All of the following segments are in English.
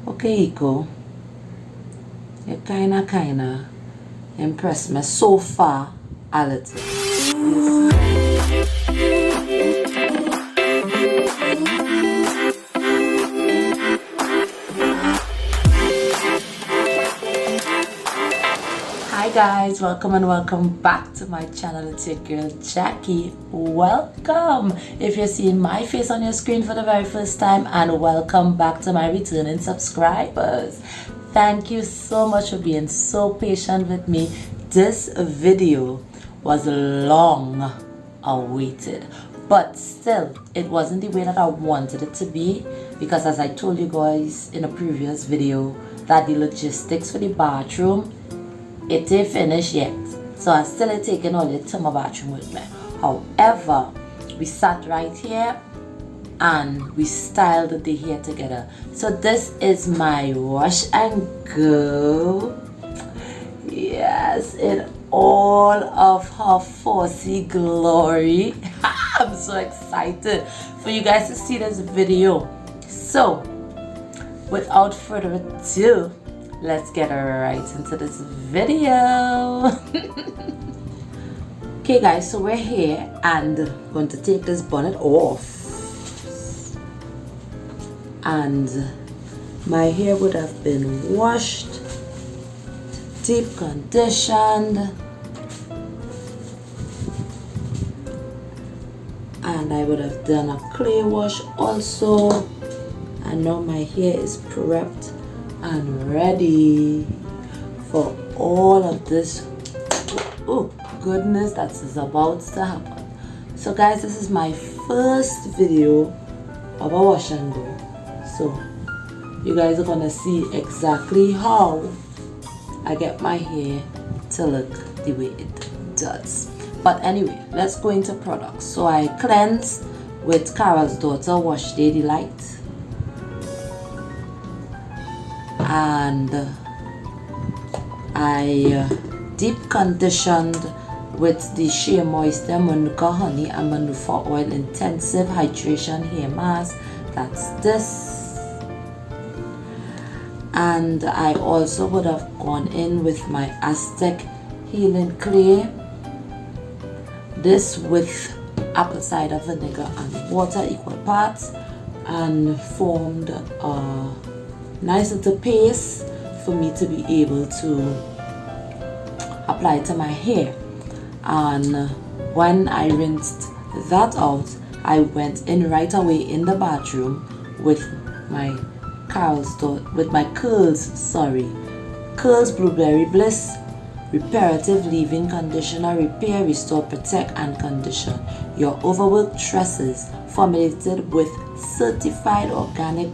Okay, Iko, you kinda impressed me so far a little. Hi guys, welcome and welcome back to my channel. It's your girl Jackie. Welcome if you're seeing my face on your screen for the very first time, and welcome back to my returning subscribers. Thank you so much for being so patient with me. This video was long awaited, but still it wasn't the way that I wanted it to be, because as I told you guys in a previous video that the logistics for the bathroom, it ain't finished yet, so I still ain't taking all it to my bathroom with me. However, we sat right here and we styled the hair together. So this is my wash and go. Yes, in all of her fussy glory. I'm so excited for you guys to see this video. So without further ado, let's get right into this video. Okay guys, so we're here and going to take this bonnet off, and my hair would have been washed, deep conditioned, and I would have done a clay wash also, and now my hair is prepped and ready for all of this goodness that is about to happen. So guys, this is my first video of a wash and go, so you guys are gonna see exactly how I get my hair to look the way it does. But anyway, let's go into products. So I cleansed with Carol's daughter Washday Delight, and I deep conditioned with the Shea Moisture Manuka Honey and Mafura Oil Intensive Hydration Hair Mask. That's this. And I also would have gone in with my Aztec Healing Clay, this with apple cider vinegar and water equal parts, and formed a nice little paste for me to be able to apply to my hair. And when I rinsed that out, I went in right away in the bathroom with my Curls Blueberry Bliss Reparative Leave-In Conditioner. Repair, restore, protect and condition your overworked tresses, formulated with certified organic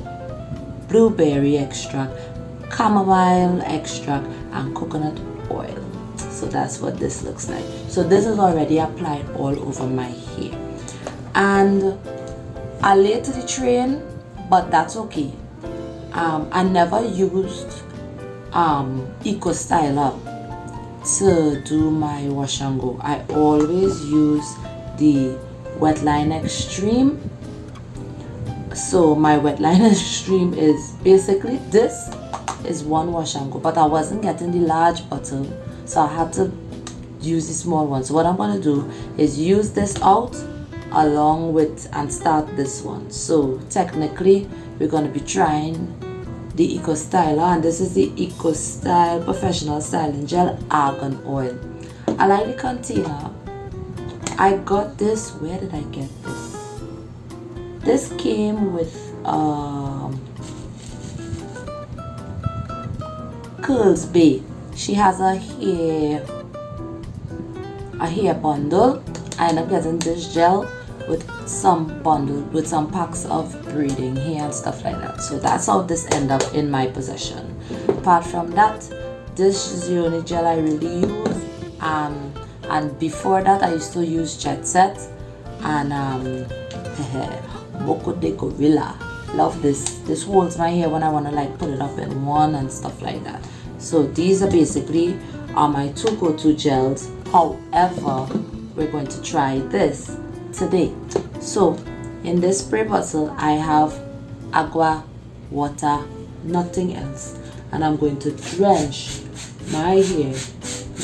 blueberry extract, chamomile extract and coconut oil. So that's what this looks like. So this is already applied all over my hair, and I late to the train, but that's okay. I never used Eco Styler to do my wash and go. I always use the Wetline Extreme. So my Wetline Extreme is basically, this is one wash and go, but I wasn't getting the large bottle, so I had to use the small one. So what I'm going to do is use this out along with and start this one. So technically we're going to be trying the Eco Styler, and this is the Eco Style Professional Styling Gel Argan Oil. I like the container. I got this, where did I get this? This came with Curls Bay. She has a hair bundle. I end up getting this gel with some packs of braiding hair and stuff like that. So that's how this end up in my possession. Apart from that, this is the only gel I really use. And before that, I used to use Jet Set and Boko de Gorilla. Love this. This holds my hair when I want to like put it up in one and stuff like that. So these are basically my two go-to gels. However, we're going to try this today. So in this spray bottle, I have agua, water, nothing else. And I'm going to drench my hair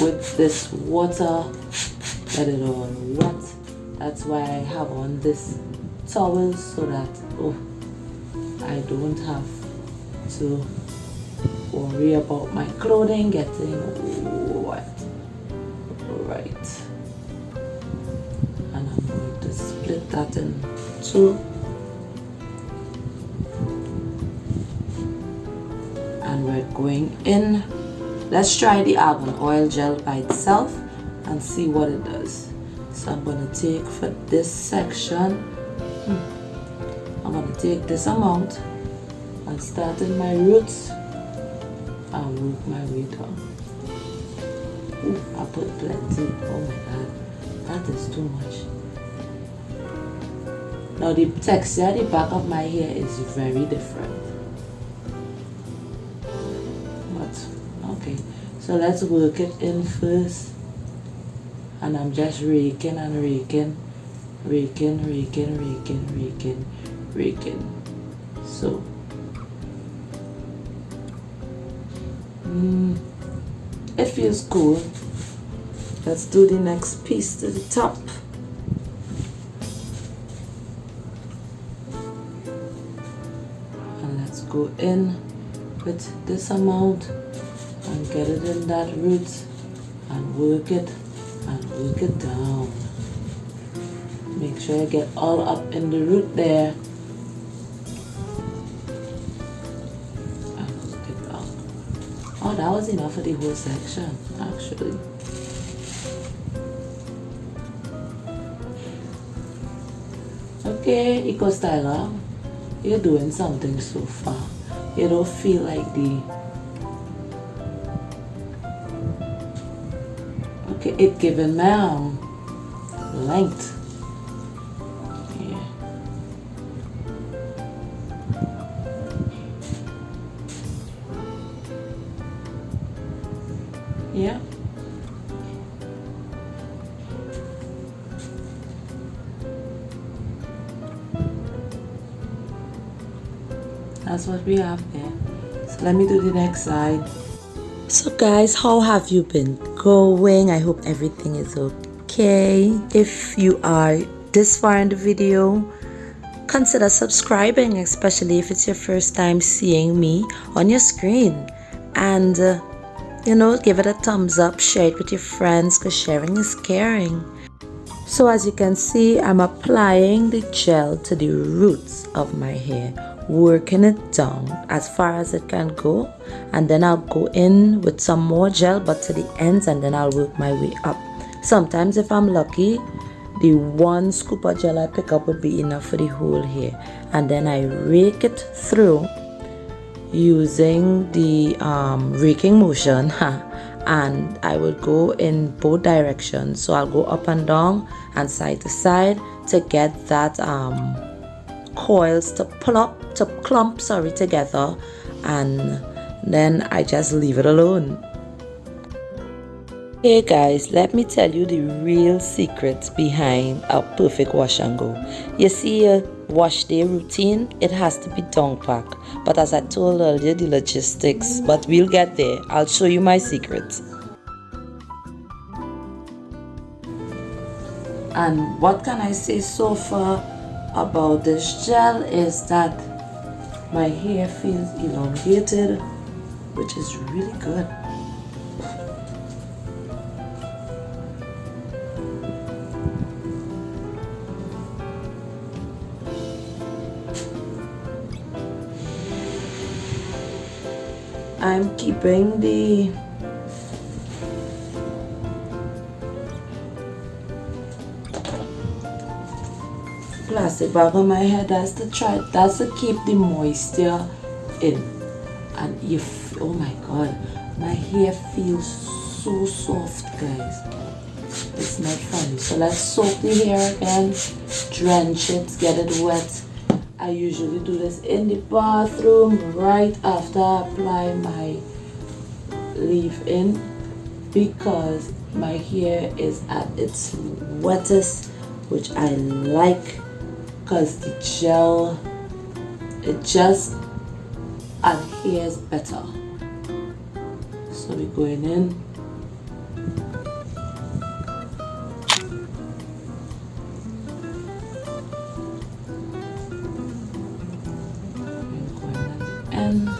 with this water, let it all wet. That's why I have on this towel, so that I don't have to worry about my clothing getting wet. Right. And I'm going to split that in two. And we're going in. Let's try the argan oil gel by itself and see what it does. So I'm going to take for this section, I'm going to take this amount and start in my roots and work my way down. Ooh, I put plenty. Oh my god, that is too much. Now the texture at the back of my hair is very different. But okay, so let's work it in first. And I'm just raking and raking. So it feels cool. Let's do the next piece to the top. And let's go in with this amount and get it in that root and work it down. Make sure I get all up in the root there. And work it out. Oh, that was enough for the whole section, actually. Okay, Eco Styler, you're doing something so far. You don't feel like it giving me length. Yeah. That's what we have there. So let me do the next side. So guys, how have you been going? I hope everything is okay. If you are this far in the video, consider subscribing, especially if it's your first time seeing me on your screen. And give it a thumbs up, share it with your friends, because sharing is caring. So as you can see, I'm applying the gel to the roots of my hair, working it down as far as it can go, and then I'll go in with some more gel but to the ends, and then I'll work my way up. Sometimes if I'm lucky, the one scoop of gel I pick up would be enough for the whole hair, and then I rake it through using the raking motion and I would go in both directions. So I'll go up and down and side to side to get that coils to clump together, and then I just leave it alone. Hey guys, let me tell you the real secrets behind a perfect wash and go. You see a wash day routine, it has to be down pack, but as I told earlier, the logistics, but we'll get there. I'll show you my secrets. And what can I say so far about this gel is that my hair feels elongated, which is really good. I'm keeping the plastic bag on my head. That's to keep the moisture in. And oh my god, my hair feels so soft, guys. It's not funny. So let's soak the hair again, drench it, get it wet. I usually do this in the bathroom right after I apply my leave-in, because my hair is at its wettest, which I like, because the gel, it just adheres better. So we're going in. And like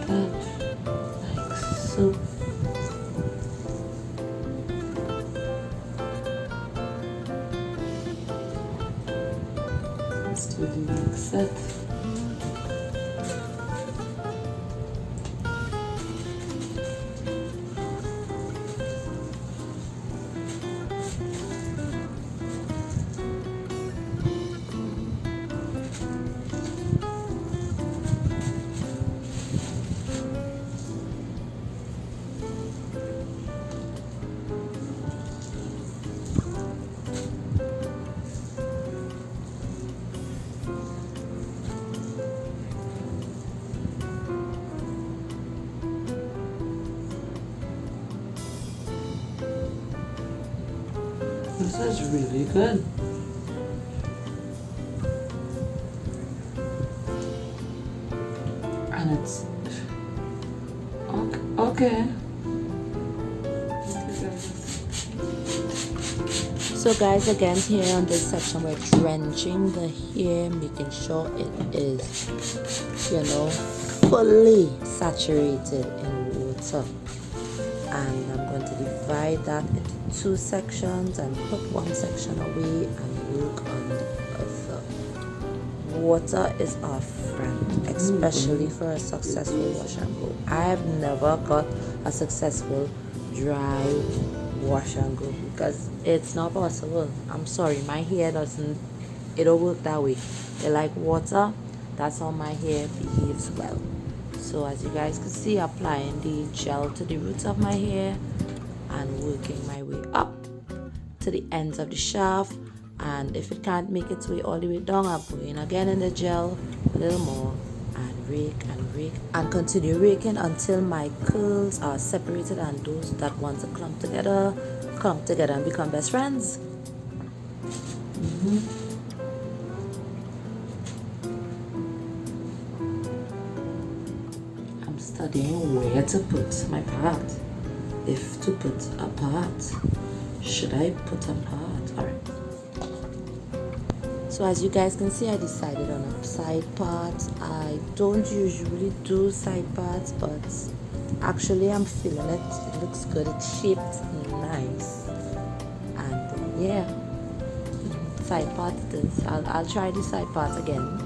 that, like so. Let's do the next set. This is really good. And it's okay. So guys, again here on this section we're drenching the hair, making sure it is, you know, fully saturated in water. And I'm going to divide that into 2 sections and put 1 section away and work on the other. Water is our friend, especially for a successful wash and go. I've never got a successful dry wash and go because it's not possible. I'm sorry, my hair it don't work that way. They like water, that's how my hair behaves well. So as you guys can see, applying the gel to the roots of my hair and working my way up to the ends of the shaft. And if it can't make its way all the way down, I'll go in again in the gel a little more and rake and continue raking until my curls are separated and those that want to clump together and become best friends. I'm studying where to put my part. If to put a part, should I put a part? Alright. So as you guys can see, I decided on a side part. I don't usually do side parts, but actually I'm feeling it. It looks good. It's shaped nice. And yeah, side part it is. I'll try the side part again.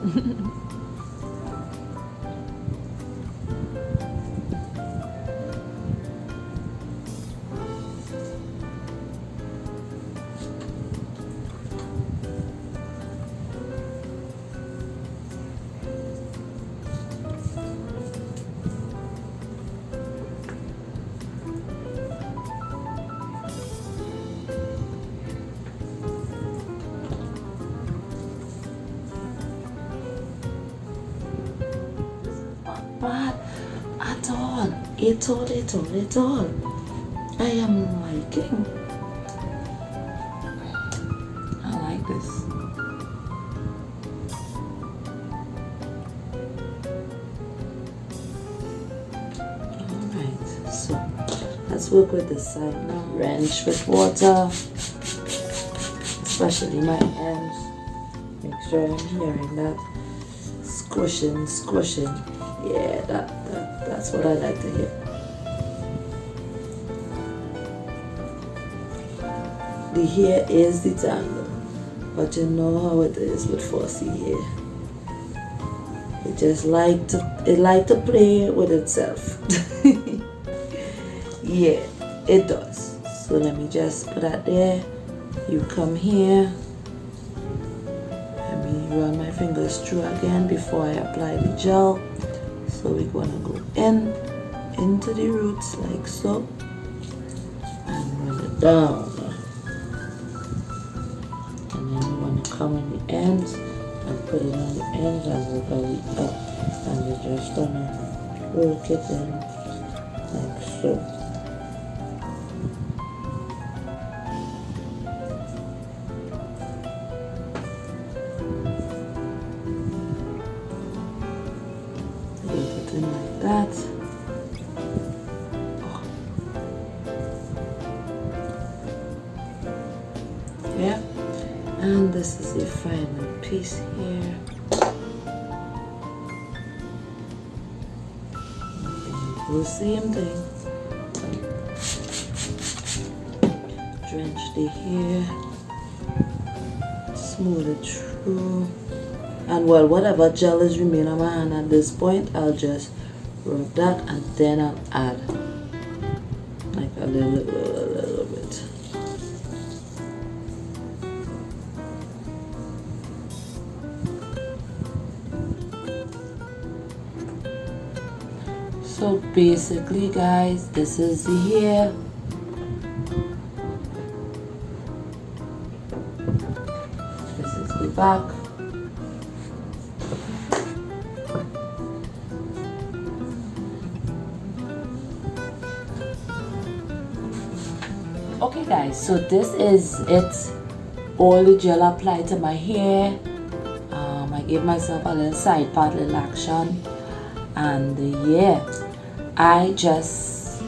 But at all, I am liking. I like this. Alright, so let's work with this side now. Wrench with water, especially my ends. Make sure I'm hearing that squishing. Yeah, that's what I like to hear. The hair is the tangle, but you know how it is with fussy hair. It just like to play with itself. Yeah, it does. So let me just put that there. You come here. Let me run my fingers through again before I apply the gel. So we're gonna go into the roots like so and run it down. And then we're gonna come in the ends and put it on the ends and work our way up. And we're just gonna work it in like so. something like that. Yeah, and this is the final piece here. The same thing. Drench the hair, smooth it through, and well, whatever gel is remaining on my hand at this point, I'll just rub that, and then I'll add like a little bit. So basically, guys, this is the hair. This is the back. Okay guys, so this is it. All the gel applied to my hair. I gave myself a little side part, little action, and yeah, I just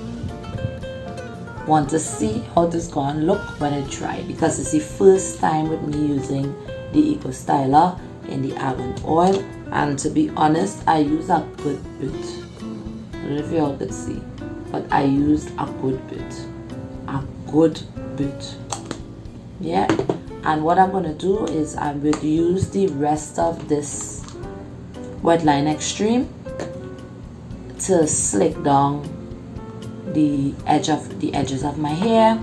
want to see how this gonna look when I dry, because it's the first time with me using the Eco Styler in the argan oil, and to be honest, I use a good bit. I don't know if you all could see, but I used a good bit. Yeah, and what I'm gonna do is I will use the rest of this Wetline Extreme to slick down the edges of my hair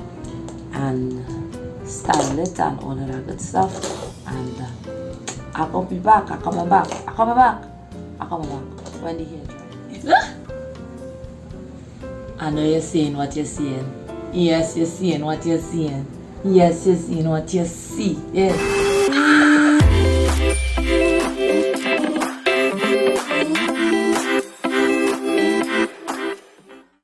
and style it and all of that good stuff. And I'll be back. I'll come back when the hair dries. I know you're seeing what you're seeing. Yes, you're seeing what you're seeing. Yes, you're seeing what you see. Yes.